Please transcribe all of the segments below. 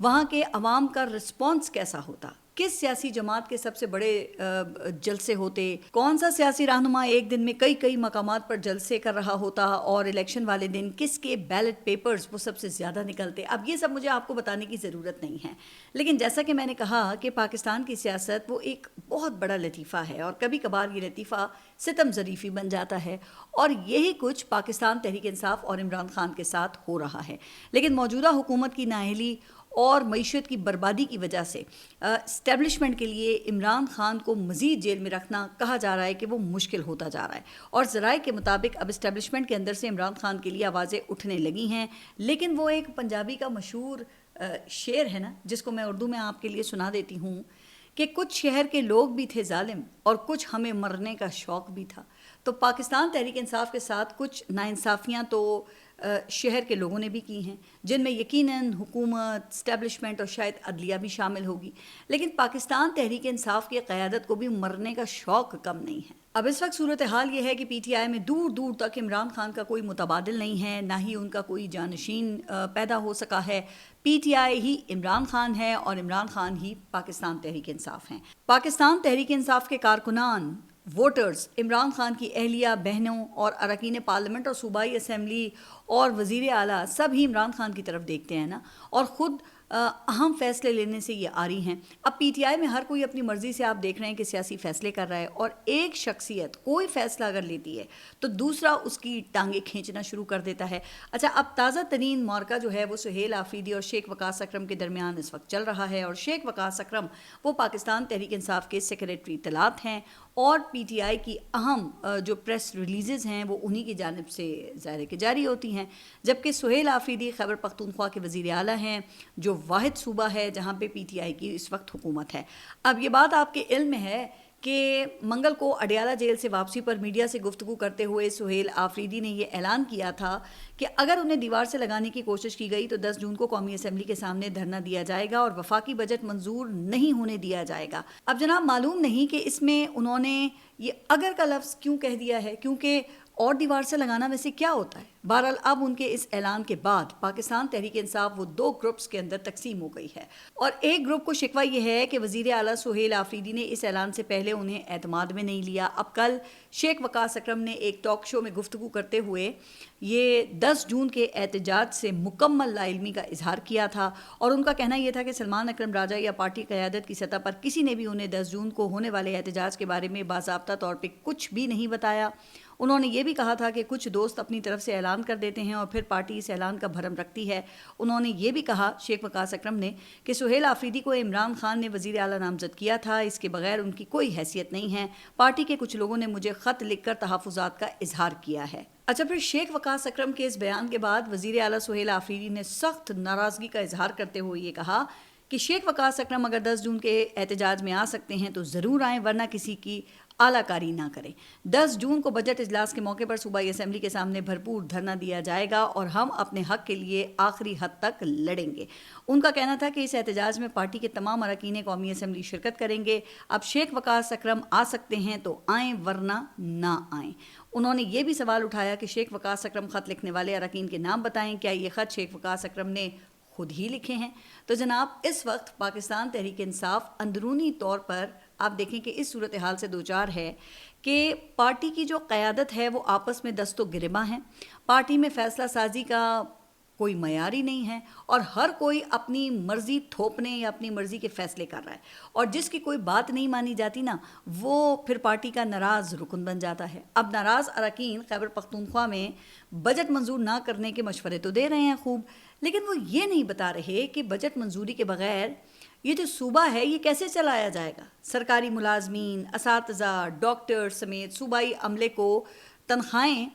وہاں کے عوام کا رسپانس کیسا ہوتا, کس سیاسی جماعت کے سب سے بڑے جلسے ہوتے, کون سا سیاسی رہنما ایک دن میں کئی مقامات پر جلسے کر رہا ہوتا, اور الیکشن والے دن کس کے بیلٹ پیپرز وہ سب سے زیادہ نکلتے. اب یہ سب مجھے آپ کو بتانے کی ضرورت نہیں ہے, لیکن جیسا کہ میں نے کہا کہ پاکستان کی سیاست وہ ایک بہت بڑا لطیفہ ہے, اور کبھی کبھار یہ لطیفہ ستم ظریفی بن جاتا ہے, اور یہی کچھ پاکستان تحریک انصاف اور عمران خان کے ساتھ ہو رہا ہے. لیکن موجودہ حکومت کی نااہلی اور معیشت کی بربادی کی وجہ سے اسٹیبلشمنٹ کے لیے عمران خان کو مزید جیل میں رکھنا کہا جا رہا ہے کہ وہ مشکل ہوتا جا رہا ہے, اور ذرائع کے مطابق اب اسٹیبلشمنٹ کے اندر سے عمران خان کے لیے آوازیں اٹھنے لگی ہیں. لیکن وہ ایک پنجابی کا مشہور شعر ہے نا, جس کو میں اردو میں آپ کے لیے سنا دیتی ہوں کہ کچھ شہر کے لوگ بھی تھے ظالم اور کچھ ہمیں مرنے کا شوق بھی تھا. تو پاکستان تحریک انصاف کے ساتھ کچھ ناانصافیاں تو شہر کے لوگوں نے بھی کی ہیں, جن میں یقیناً حکومت, اسٹیبلشمنٹ اور شاید عدلیہ بھی شامل ہوگی. لیکن پاکستان تحریک انصاف کی قیادت کو بھی مرنے کا شوق کم نہیں ہے. اب اس وقت صورتحال یہ ہے کہ پی ٹی آئی میں دور دور تک عمران خان کا کوئی متبادل نہیں ہے, نہ ہی ان کا کوئی جانشین پیدا ہو سکا ہے. پی ٹی آئی ہی عمران خان ہے اور عمران خان ہی پاکستان تحریک انصاف ہیں. پاکستان تحریک انصاف کے کارکنان, ووٹرز, عمران خان کی اہلیہ, بہنوں اور اراکین پارلیمنٹ اور صوبائی اسمبلی اور وزیر اعلیٰ سب ہی عمران خان کی طرف دیکھتے ہیں نا, اور خود اہم فیصلے لینے سے یہ آری ہیں. اب پی ٹی آئی میں ہر کوئی اپنی مرضی سے آپ دیکھ رہے ہیں کہ سیاسی فیصلے کر رہا ہے, اور ایک شخصیت کوئی فیصلہ اگر لیتی ہے تو دوسرا اس کی ٹانگیں کھینچنا شروع کر دیتا ہے. اچھا, اب تازہ ترین معرکہ جو ہے وہ سہیل آفریدی اور شیخ وقاص اکرم کے درمیان اس وقت چل رہا ہے, اور شیخ وقاص اکرم وہ پاکستان تحریک انصاف کے سیکریٹری اطلاعات ہیں, اور پی ٹی آئی کی اہم جو پریس ریلیزز ہیں وہ انہی کی جانب سے ظاہر کہ جاری ہوتی ہیں. جبکہ سہیل آفریدی خیبر پختونخوا کے وزیر اعلیٰ ہیں, جو واحد صوبہ ہے جہاں پہ پی ٹی آئی کی اس وقت حکومت ہے. اب یہ بات آپ کے علم میں ہے کہ منگل کو اڈیالہ جیل سے واپسی پر میڈیا سے گفتگو کرتے ہوئے سہیل آفریدی نے یہ اعلان کیا تھا کہ اگر انہیں دیوار سے لگانے کی کوشش کی گئی تو 10 جون کو قومی اسمبلی کے سامنے دھرنا دیا جائے گا اور وفاقی بجٹ منظور نہیں ہونے دیا جائے گا. اب جناب معلوم نہیں کہ اس میں انہوں نے یہ اگر کا لفظ کیوں کہہ دیا ہے, کیونکہ اور دیوار سے لگانا ویسے کیا ہوتا ہے. بہرحال اب ان کے اس اعلان کے بعد پاکستان تحریک انصاف وہ 2 گروپس کے اندر تقسیم ہو گئی ہے, اور ایک گروپ کو شکوہ یہ ہے کہ وزیر اعلیٰ سہیل آفریدی نے اس اعلان سے پہلے انہیں اعتماد میں نہیں لیا. اب کل شیخ وقاص اکرم نے ایک ٹاک شو میں گفتگو کرتے ہوئے یہ 10 جون کے احتجاج سے مکمل لا علمی کا اظہار کیا تھا, اور ان کا کہنا یہ تھا کہ سلمان اکرم راجہ یا پارٹی قیادت کی سطح پر کسی نے بھی انہیں 10 جون کو ہونے والے احتجاج کے بارے میں باضابطہ طور پہ کچھ بھی نہیں بتایا. انہوں نے یہ بھی کہا تھا کہ کچھ دوست اپنی طرف سے اعلان کر دیتے ہیں اور پھر پارٹی اس اعلان کا بھرم رکھتی ہے. انہوں نے یہ بھی کہا, شیخ وقاص اکرم نے, کہ سہیل آفریدی کو عمران خان نے وزیر اعلیٰ نامزد کیا تھا, اس کے بغیر ان کی کوئی حیثیت نہیں ہے. پارٹی کے کچھ لوگوں نے مجھے خط لکھ کر تحفظات کا اظہار کیا ہے. اچھا, پھر شیخ وقاص اکرم کے اس بیان کے بعد وزیر اعلیٰ سہیل آفریدی نے سخت ناراضگی کا اظہار کرتے ہوئے یہ کہا کہ شیخ وقاص اکرم اگر 10 جون کے احتجاج میں آ سکتے ہیں تو ضرور آئیں, ورنہ کسی کی اعلیٰ کاری نہ کریں. 10 جون کو بجٹ اجلاس کے موقع پر صوبائی اسمبلی کے سامنے بھرپور دھرنا دیا جائے گا اور ہم اپنے حق کے لیے آخری حد تک لڑیں گے. ان کا کہنا تھا کہ اس احتجاج میں پارٹی کے تمام اراکین قومی اسمبلی شرکت کریں گے. اب شیخ وقاص اکرم آ سکتے ہیں تو آئیں, ورنہ نہ آئیں. انہوں نے یہ بھی سوال اٹھایا کہ شیخ وقاص اکرم خط لکھنے والے اراکین کے نام بتائیں, کیا یہ خط شیخ وقاص اکرم نے خود ہی لکھے ہیں؟ تو جناب اس وقت پاکستان تحریک انصاف اندرونی طور پر آپ دیکھیں کہ اس صورتحال سے دوچار ہے کہ پارٹی کی جو قیادت ہے وہ آپس میں دست و گریباں ہیں. پارٹی میں فیصلہ سازی کا کوئی معیار ہی نہیں ہے, اور ہر کوئی اپنی مرضی تھوپنے یا اپنی مرضی کے فیصلے کر رہا ہے, اور جس کی کوئی بات نہیں مانی جاتی نا, وہ پھر پارٹی کا ناراض رکن بن جاتا ہے. اب ناراض اراکین خیبر پختونخوا میں بجٹ منظور نہ کرنے کے مشورے تو دے رہے ہیں خوب, لیکن وہ یہ نہیں بتا رہے کہ بجٹ منظوری کے بغیر یہ جو صوبہ ہے یہ کیسے چلایا جائے گا. سرکاری ملازمین, اساتذہ, ڈاکٹر سمیت صوبائی عملے کو تنخواہیں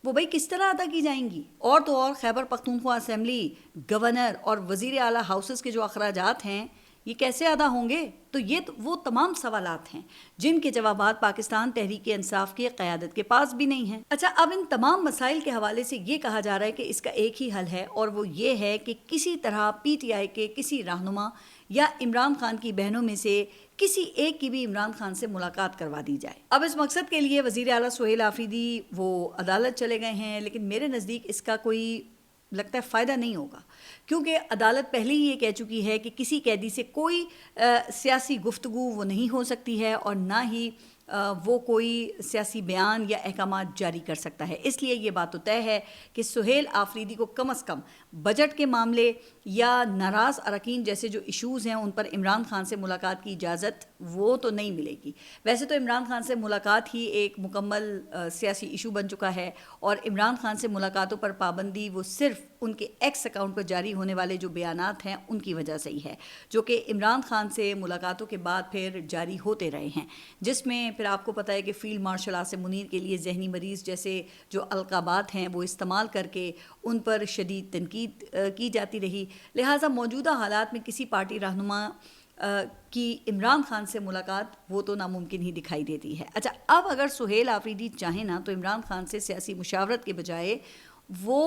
وہ بھائی کس طرح ادا کی جائیں گی, اور تو اور خیبر پختونخوا اسمبلی, گورنر اور وزیر اعلیٰ ہاؤسز کے جو اخراجات ہیں یہ کیسے ادا ہوں گے. تو یہ وہ تمام سوالات ہیں جن کے جوابات پاکستان تحریک انصاف کی قیادت کے پاس بھی نہیں ہیں. اچھا, اب ان تمام مسائل کے حوالے سے یہ کہا جا رہا ہے کہ اس کا ایک ہی حل ہے, اور وہ یہ ہے کہ کسی طرح پی ٹی آئی کے کسی رہنما یا عمران خان کی بہنوں میں سے کسی ایک کی بھی عمران خان سے ملاقات کروا دی جائے. اب اس مقصد کے لیے وزیر اعلیٰ سہیل آفریدی وہ عدالت چلے گئے ہیں, لیکن میرے نزدیک اس کا کوئی لگتا ہے فائدہ نہیں ہوگا، کیونکہ عدالت پہلے ہی یہ کہہ چکی ہے کہ کسی قیدی سے کوئی سیاسی گفتگو وہ نہیں ہو سکتی ہے، اور نہ ہی وہ کوئی سیاسی بیان یا احکامات جاری کر سکتا ہے۔ اس لیے یہ بات تو طے ہے کہ سہیل آفریدی کو کم از کم بجٹ کے معاملے یا ناراض اراکین جیسے جو ایشوز ہیں ان پر عمران خان سے ملاقات کی اجازت وہ تو نہیں ملے گی۔ ویسے تو عمران خان سے ملاقات ہی ایک مکمل سیاسی ایشو بن چکا ہے، اور عمران خان سے ملاقاتوں پر پابندی وہ صرف ان کے ایکس اکاؤنٹ پر جاری ہونے والے جو بیانات ہیں ان کی وجہ سے ہی ہے، جو کہ عمران خان سے ملاقاتوں کے بعد پھر جاری ہوتے رہے ہیں، جس میں پھر آپ کو پتہ ہے کہ فیلڈ مارشل عاصم منیر کے لیے ذہنی مریض جیسے جو القابات ہیں وہ استعمال کر کے ان پر شدید تنقید کی جاتی رہی۔ لہٰذا موجودہ حالات میں کسی پارٹی رہنما کی عمران خان سے ملاقات وہ تو ناممکن ہی دکھائی دیتی ہے۔ اچھا، اب اگر سہیل آفریدی چاہیں نا تو عمران خان سے سیاسی مشاورت کے بجائے وہ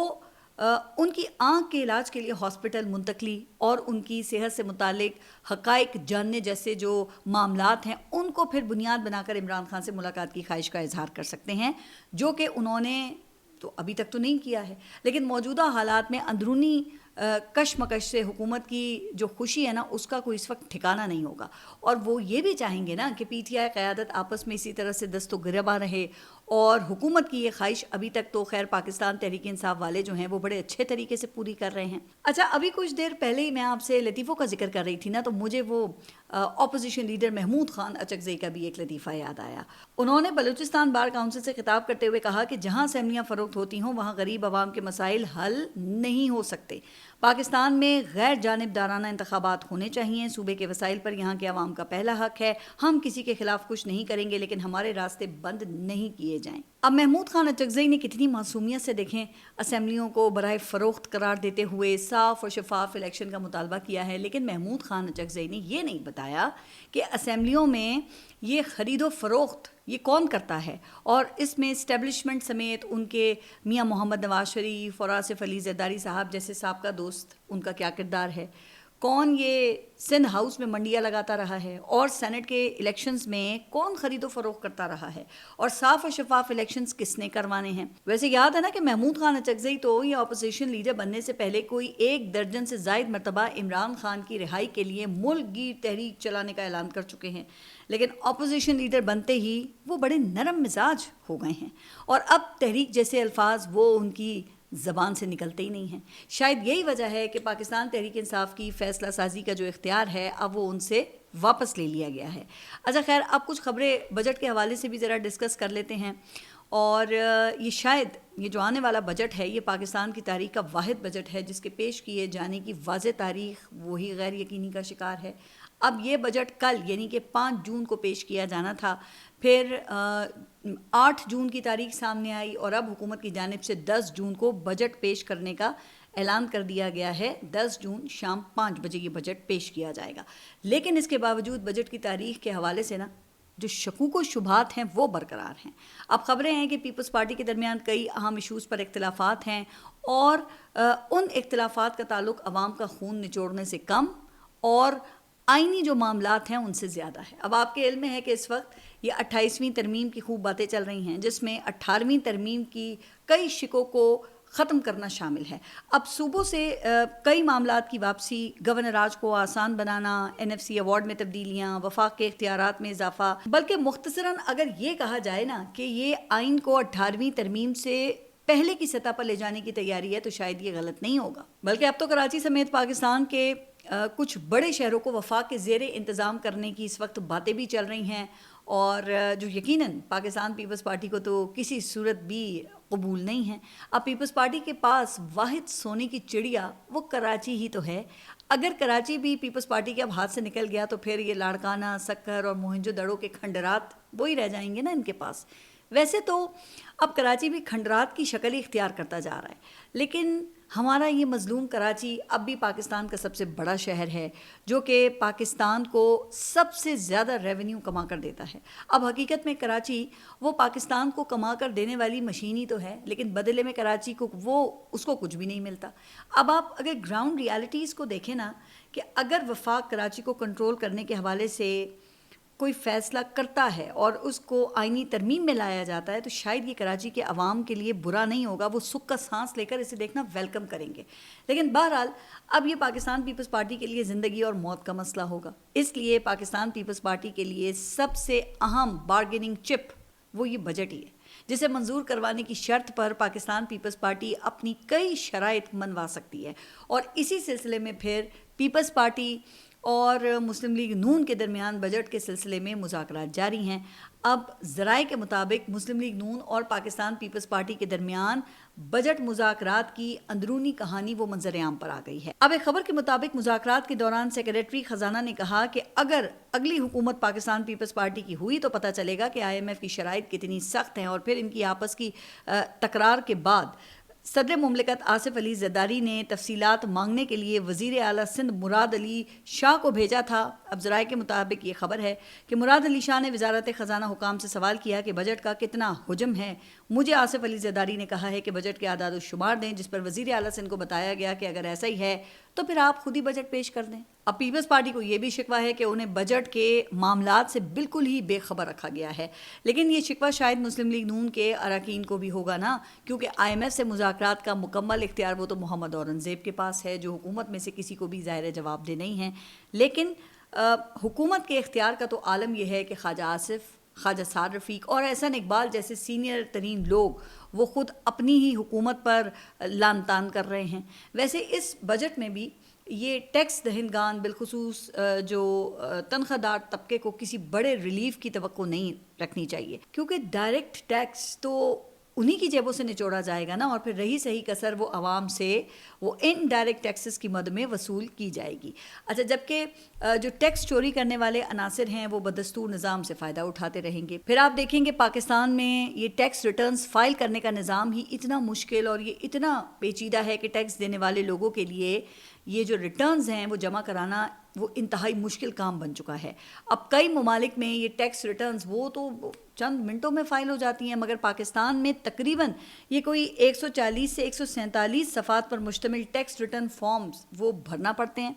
ان کی آنکھ کے علاج کے لیے ہاسپٹل منتقلی اور ان کی صحت سے متعلق حقائق جاننے جیسے جو معاملات ہیں ان کو پھر بنیاد بنا کر عمران خان سے ملاقات کی خواہش کا اظہار کر سکتے ہیں، جو کہ انہوں نے تو ابھی تک تو نہیں کیا ہے، لیکن موجودہ حالات میں اندرونی کشمکش سے حکومت کی جو خوشی ہے نا اس کا کوئی اس وقت ٹھکانہ نہیں ہوگا، اور وہ یہ بھی چاہیں گے نا کہ پی ٹی آئی قیادت آپس میں اسی طرح سے دست و گریباں رہے، اور حکومت کی یہ خواہش ابھی تک تو خیر پاکستان تحریک انصاف والے جو ہیں وہ بڑے اچھے طریقے سے پوری کر رہے ہیں۔ اچھا، ابھی کچھ دیر پہلے ہی میں آپ سے لطیفوں کا ذکر کر رہی تھی نا، تو مجھے وہ اپوزیشن لیڈر محمود خان اچکزئی کا بھی ایک لطیفہ یاد آیا۔ انہوں نے بلوچستان بار کونسل سے خطاب کرتے ہوئے کہا کہ جہاں اسمبلیاں فروخت ہوتی ہوں وہاں غریب عوام کے مسائل حل نہیں ہو سکتے۔ پاکستان میں غیر جانبدارانہ انتخابات ہونے چاہیے، صوبے کے وسائل پر یہاں کے عوام کا پہلا حق ہے، ہم کسی کے خلاف کچھ نہیں کریں گے لیکن ہمارے راستے بند نہیں کیے جائیں۔ اب محمود خان اچکزئی نے کتنی معصومیت سے دیکھیں اسمبلیوں کو برائے فروخت قرار دیتے ہوئے صاف اور شفاف الیکشن کا مطالبہ کیا ہے، لیکن محمود خان اچکزئی نے یہ نہیں بتایا کہ اسمبلیوں میں یہ خرید و فروخت یہ کون کرتا ہے، اور اس میں اسٹیبلشمنٹ سمیت ان کے میاں محمد نواز شریف اور آصف علی زرداری صاحب جیسے سابقہ دوست ان کا کیا کردار ہے، کون یہ سندھ ہاؤس میں منڈیاں لگاتا رہا ہے، اور سینٹ کے الیکشنز میں کون خرید و فروخت کرتا رہا ہے، اور صاف و شفاف الیکشنز کس نے کروانے ہیں۔ ویسے یاد ہے نا کہ محمود خان اچکزئی تو یہ اپوزیشن لیڈر بننے سے پہلے کوئی 1 درجن سے زائد مرتبہ عمران خان کی رہائی کے لیے ملک گیر تحریک چلانے کا اعلان کر چکے ہیں، لیکن اپوزیشن لیڈر بنتے ہی وہ بڑے نرم مزاج ہو گئے ہیں، اور اب تحریک جیسے الفاظ وہ ان کی زبان سے نکلتے ہی نہیں ہیں۔ شاید یہی وجہ ہے کہ پاکستان تحریک انصاف کی فیصلہ سازی کا جو اختیار ہے اب وہ ان سے واپس لے لیا گیا ہے۔ اچھا خیر، اب کچھ خبریں بجٹ کے حوالے سے بھی ذرا ڈسکس کر لیتے ہیں، اور یہ شاید یہ جو آنے والا بجٹ ہے یہ پاکستان کی تاریخ کا واحد بجٹ ہے جس کے پیش کیے جانے کی واضح تاریخ وہی غیر یقینی کا شکار ہے۔ اب یہ بجٹ کل یعنی کہ 5 جون کو پیش کیا جانا تھا، پھر 8 جون کی تاریخ سامنے آئی، اور اب حکومت کی جانب سے 10 جون کو بجٹ پیش کرنے کا اعلان کر دیا گیا ہے۔ 10 جون شام 5 بجے یہ بجٹ پیش کیا جائے گا، لیکن اس کے باوجود بجٹ کی تاریخ کے حوالے سے نا جو شکوک و شبہات ہیں وہ برقرار ہیں۔ اب خبریں ہیں کہ پیپلز پارٹی کے درمیان کئی اہم ایشوز پر اختلافات ہیں، اور ان اختلافات کا تعلق عوام کا خون نچوڑنے سے کم اور آئینی جو معاملات ہیں ان سے زیادہ ہے۔ اب آپ کے علم میں ہے کہ اس وقت یہ 28ویں ترمیم کی خوب باتیں چل رہی ہیں، جس میں 18ویں ترمیم کی کئی شکوں کو ختم کرنا شامل ہے۔ اب صوبوں سے کئی معاملات کی واپسی، گورنر راج کو آسان بنانا، NFC ایوارڈ میں تبدیلیاں، وفاق کے اختیارات میں اضافہ، بلکہ مختصراً اگر یہ کہا جائے نا کہ یہ آئین کو 18ویں ترمیم سے پہلے کی سطح پر لے جانے کی تیاری ہے تو شاید یہ غلط نہیں ہوگا، بلکہ اب تو کراچی سمیت پاکستان کے کچھ بڑے شہروں کو وفاق کے زیر انتظام کرنے کی اس وقت باتیں بھی چل رہی ہیں، اور جو یقیناً پاکستان پیپلز پارٹی کو تو کسی صورت بھی قبول نہیں ہے۔ اب پیپلز پارٹی کے پاس واحد سونے کی چڑیا وہ کراچی ہی تو ہے۔ اگر کراچی بھی پیپلز پارٹی کے اب ہاتھ سے نکل گیا تو پھر یہ لاڑکانہ، سکر اور موہنجو دڑو کے کھنڈرات وہی رہ جائیں گے نا ان کے پاس۔ ویسے تو اب کراچی بھی کھنڈرات کی شکل ہی اختیار کرتا جا رہا ہے، لیکن ہمارا یہ مظلوم کراچی اب بھی پاکستان کا سب سے بڑا شہر ہے، جو کہ پاکستان کو سب سے زیادہ ریونیو کما کر دیتا ہے۔ اب حقیقت میں کراچی وہ پاکستان کو کما کر دینے والی مشین ہی تو ہے، لیکن بدلے میں کراچی کو اس کو کچھ بھی نہیں ملتا۔ اب آپ اگر گراؤنڈ ریالٹیز کو دیکھیں نا، کہ اگر وفاق کراچی کو کنٹرول کرنے کے حوالے سے کوئی فیصلہ کرتا ہے اور اس کو آئینی ترمیم میں لایا جاتا ہے تو شاید یہ کراچی کے عوام کے لیے برا نہیں ہوگا، وہ سکھ کا سانس لے کر اسے دیکھنا ویلکم کریں گے. لیکن بہرحال اب یہ پاکستان پیپلز پارٹی کے لیے زندگی اور موت کا مسئلہ ہوگا. اس لیے پاکستان پیپلز پارٹی کے لیے سب سے اہم بارگیننگ چپ وہ یہ بجٹ ہی ہے، جسے منظور کروانے کی شرط پر پاکستان پیپلز پارٹی اپنی کئی شرائط منوا سکتی ہے. اور اسی سلسلے میں پھر پیپلز پارٹی اور مسلم لیگ نون کے درمیان بجٹ کے سلسلے میں مذاکرات جاری ہیں. اب ذرائع کے مطابق مسلم لیگ نون اور پاکستان پیپلز پارٹی کے درمیان بجٹ مذاکرات کی اندرونی کہانی وہ منظر عام پر آ گئی ہے. اب ایک خبر کے مطابق مذاکرات کے دوران سیکریٹری خزانہ نے کہا کہ اگر اگلی حکومت پاکستان پیپلز پارٹی کی ہوئی تو پتہ چلے گا کہ IMF کی شرائط کتنی سخت ہیں، اور پھر ان کی آپس کی تکرار کے بعد صدر مملکت آصف علی زرداری نے تفصیلات مانگنے کے لیے وزیر اعلیٰ سندھ مراد علی شاہ کو بھیجا تھا. اب ذرائع کے مطابق یہ خبر ہے کہ مراد علی شاہ نے وزارت خزانہ حکام سے سوال کیا کہ بجٹ کا کتنا حجم ہے. مجھے آصف علی زرداری نے کہا ہے کہ بجٹ کے اعداد و شمار دیں، جس پر وزیر اعلیٰ سندھ کو بتایا گیا کہ اگر ایسا ہی ہے تو پھر آپ خود ہی بجٹ پیش کر دیں. اب پیپلز پارٹی کو یہ بھی شکوہ ہے کہ انہیں بجٹ کے معاملات سے بالکل ہی بے خبر رکھا گیا ہے. لیکن یہ شکوہ شاید مسلم لیگ نون کے اراکین کو بھی ہوگا نا، کیونکہ IMF سے مذاکرات کا مکمل اختیار وہ تو محمد اورنگزیب کے پاس ہے، جو حکومت میں سے کسی کو بھی ظاہر جواب دہ نہیں ہیں. لیکن حکومت کے اختیار کا تو عالم یہ ہے کہ خواجہ آصف، خواجہ سعد رفیق اور احسن اقبال جیسے سینئر ترین لوگ وہ خود اپنی ہی حکومت پر لان تان کر رہے ہیں. ویسے اس بجٹ میں بھی یہ ٹیکس دہندگان بالخصوص جو تنخواہ دار طبقے کو کسی بڑے ریلیف کی توقع نہیں رکھنی چاہیے، کیونکہ ڈائریکٹ ٹیکس تو انہی کی جیبوں سے نچوڑا جائے گا نا، اور پھر رہی صحیح کسر وہ عوام سے وہ ان ڈائریکٹ ٹیکسز کی مد میں وصول کی جائے گی. اچھا، جبکہ جو ٹیکس چوری کرنے والے عناصر ہیں وہ بدستور نظام سے فائدہ اٹھاتے رہیں گے. پھر آپ دیکھیں گے پاکستان میں یہ ٹیکس ریٹرنز فائل کرنے کا نظام ہی اتنا مشکل اور یہ اتنا پیچیدہ ہے کہ ٹیکس دینے والے لوگوں کے لیے یہ جو ریٹرنز ہیں وہ جمع کرانا وہ انتہائی مشکل کام بن چکا ہے. اب کئی ممالک میں یہ ٹیکس ریٹرنز وہ تو چند منٹوں میں فائل ہو جاتی ہیں، مگر پاکستان میں تقریباً یہ کوئی 140 سے 147 صفحات پر مشتمل ٹیکس ریٹرن فارمز وہ بھرنا پڑتے ہیں.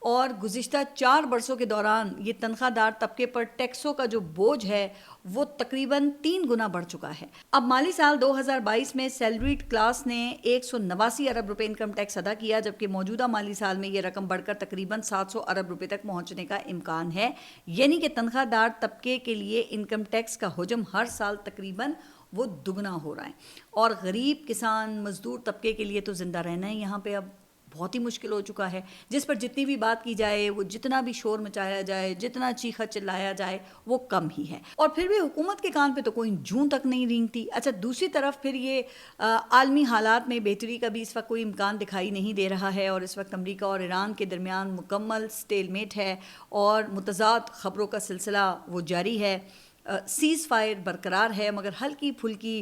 اور گزشتہ 4 برسوں کے دوران یہ تنخواہ دار طبقے پر ٹیکسوں کا جو بوجھ ہے وہ تقریباً 3 گنا بڑھ چکا ہے. اب مالی سال 2022 میں سیلریڈ کلاس نے 189 ارب روپے انکم ٹیکس ادا کیا، جبکہ موجودہ مالی سال میں یہ رقم بڑھ کر تقریباً 700 ارب روپے تک پہنچنے کا امکان ہے. یعنی کہ تنخواہ دار طبقے کے لیے انکم ٹیکس کا حجم ہر سال تقریباً وہ دگنا ہو رہا ہے، اور غریب کسان مزدور طبقے کے لیے تو زندہ رہنا ہے یہاں پہ اب بہت ہی مشکل ہو چکا ہے. جس پر جتنی بھی بات کی جائے، وہ جتنا بھی شور مچایا جائے، جتنا چیخا چلایا جائے وہ کم ہی ہے، اور پھر بھی حکومت کے کان پہ تو کوئی جوں تک نہیں رینگتی. اچھا، دوسری طرف پھر یہ عالمی حالات میں بہتری کا بھی اس وقت کوئی امکان دکھائی نہیں دے رہا ہے، اور اس وقت امریکہ اور ایران کے درمیان مکمل سٹیل میٹ ہے اور متضاد خبروں کا سلسلہ وہ جاری ہے. سیز فائر برقرار ہے، مگر ہلکی پھلکی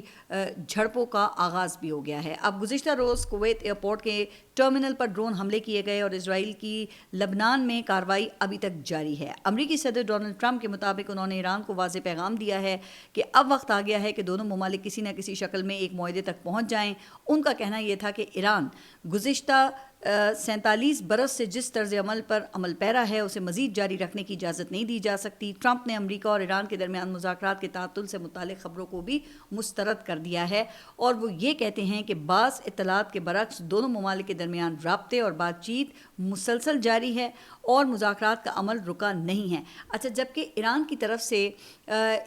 جھڑپوں کا آغاز بھی ہو گیا ہے. اب گزشتہ روز کویت ایئرپورٹ کے ٹرمینل پر ڈرون حملے کیے گئے، اور اسرائیل کی لبنان میں کارروائی ابھی تک جاری ہے. امریکی صدر ڈونلڈ ٹرمپ کے مطابق انہوں نے ایران کو واضح پیغام دیا ہے کہ اب وقت آ گیا ہے کہ دونوں ممالک کسی نہ کسی شکل میں ایک معاہدے تک پہنچ جائیں. ان کا کہنا یہ تھا کہ ایران گزشتہ 47 برس سے جس طرز عمل پر عمل پیرا ہے اسے مزید جاری رکھنے کی اجازت نہیں دی جا سکتی. ٹرمپ نے امریکہ اور ایران کے درمیان مذاکرات کے تعطل سے متعلق خبروں کو بھی مسترد کر دیا ہے، اور وہ یہ کہتے ہیں کہ بعض اطلاعات کے برعکس دونوں ممالک کے درمیان رابطے اور بات چیت مسلسل جاری ہے اور مذاکرات کا عمل رکا نہیں ہے. اچھا، جبکہ ایران کی طرف سے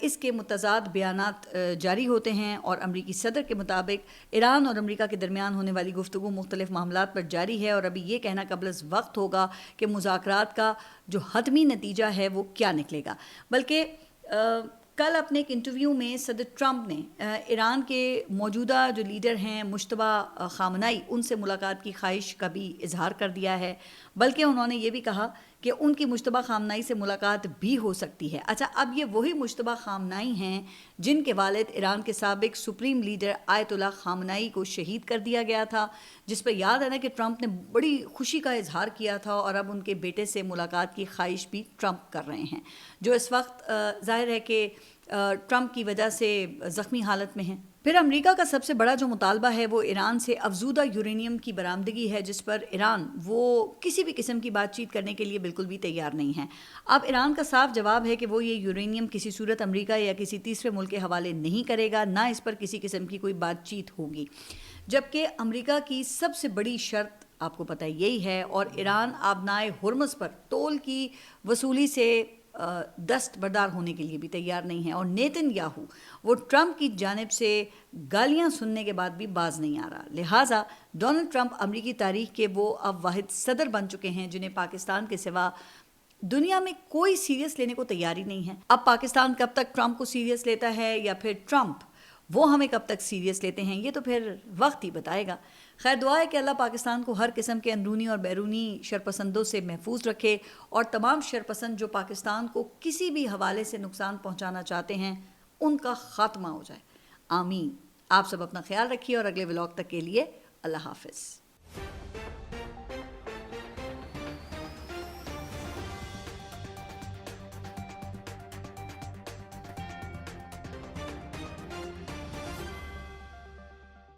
اس کے متضاد بیانات جاری ہوتے ہیں، اور امریکی صدر کے مطابق ایران اور امریکہ کے درمیان ہونے والی گفتگو مختلف معاملات پر جاری ہے، اور ابھی یہ کہنا قبل از وقت ہوگا کہ مذاکرات کا جو حتمی نتیجہ ہے وہ کیا نکلے گا. بلکہ کل اپنے ایک انٹرویو میں صدر ٹرمپ نے ایران کے موجودہ جو لیڈر ہیں مجتبیٰ خامنائی ان سے ملاقات کی خواہش کا بھی اظہار کر دیا ہے، بلکہ انہوں نے یہ بھی کہا کہ ان کی مجتبیٰ خامنائی سے ملاقات بھی ہو سکتی ہے. اچھا، اب یہ وہی مجتبیٰ خامنائی ہیں جن کے والد ایران کے سابق سپریم لیڈر آیت اللہ خامنائی کو شہید کر دیا گیا تھا، جس پہ یاد ہے نا کہ ٹرمپ نے بڑی خوشی کا اظہار کیا تھا، اور اب ان کے بیٹے سے ملاقات کی خواہش بھی ٹرمپ کر رہے ہیں، جو اس وقت ظاہر ہے کہ ٹرمپ کی وجہ سے زخمی حالت میں ہیں۔ پھر امریکہ کا سب سے بڑا جو مطالبہ ہے وہ ایران سے افزودہ یورینیم کی برآمدگی ہے، جس پر ایران وہ کسی بھی قسم کی بات چیت کرنے کے لیے بالکل بھی تیار نہیں ہے۔ اب ایران کا صاف جواب ہے کہ وہ یہ یورینیم کسی صورت امریکہ یا کسی تیسرے ملک کے حوالے نہیں کرے گا، نہ اس پر کسی قسم کی کوئی بات چیت ہوگی، جبکہ امریکہ کی سب سے بڑی شرط آپ کو پتہ یہی ہے، اور ایران آبنائے ہرمز پر ٹول کی وصولی سے دست بردار ہونے کے لیے بھی تیار نہیں ہے، اور نیتن یاہو وہ ٹرمپ کی جانب سے گالیاں سننے کے بعد بھی باز نہیں آ رہا۔ لہٰذا ڈونلڈ ٹرمپ امریکی تاریخ کے وہ اب واحد صدر بن چکے ہیں جنہیں پاکستان کے سوا دنیا میں کوئی سیریس لینے کو تیار ہی نہیں ہے۔ اب پاکستان کب تک ٹرمپ کو سیریس لیتا ہے یا پھر ٹرمپ وہ ہمیں کب تک سیریس لیتے ہیں، یہ تو پھر وقت ہی بتائے گا۔ خیر دعا ہے کہ اللہ پاکستان کو ہر قسم کے اندرونی اور بیرونی شرپسندوں سے محفوظ رکھے، اور تمام شرپسند جو پاکستان کو کسی بھی حوالے سے نقصان پہنچانا چاہتے ہیں ان کا خاتمہ ہو جائے۔ آمین۔ آپ سب اپنا خیال رکھیے، اور اگلے ولاگ تک کے لیے اللہ حافظ۔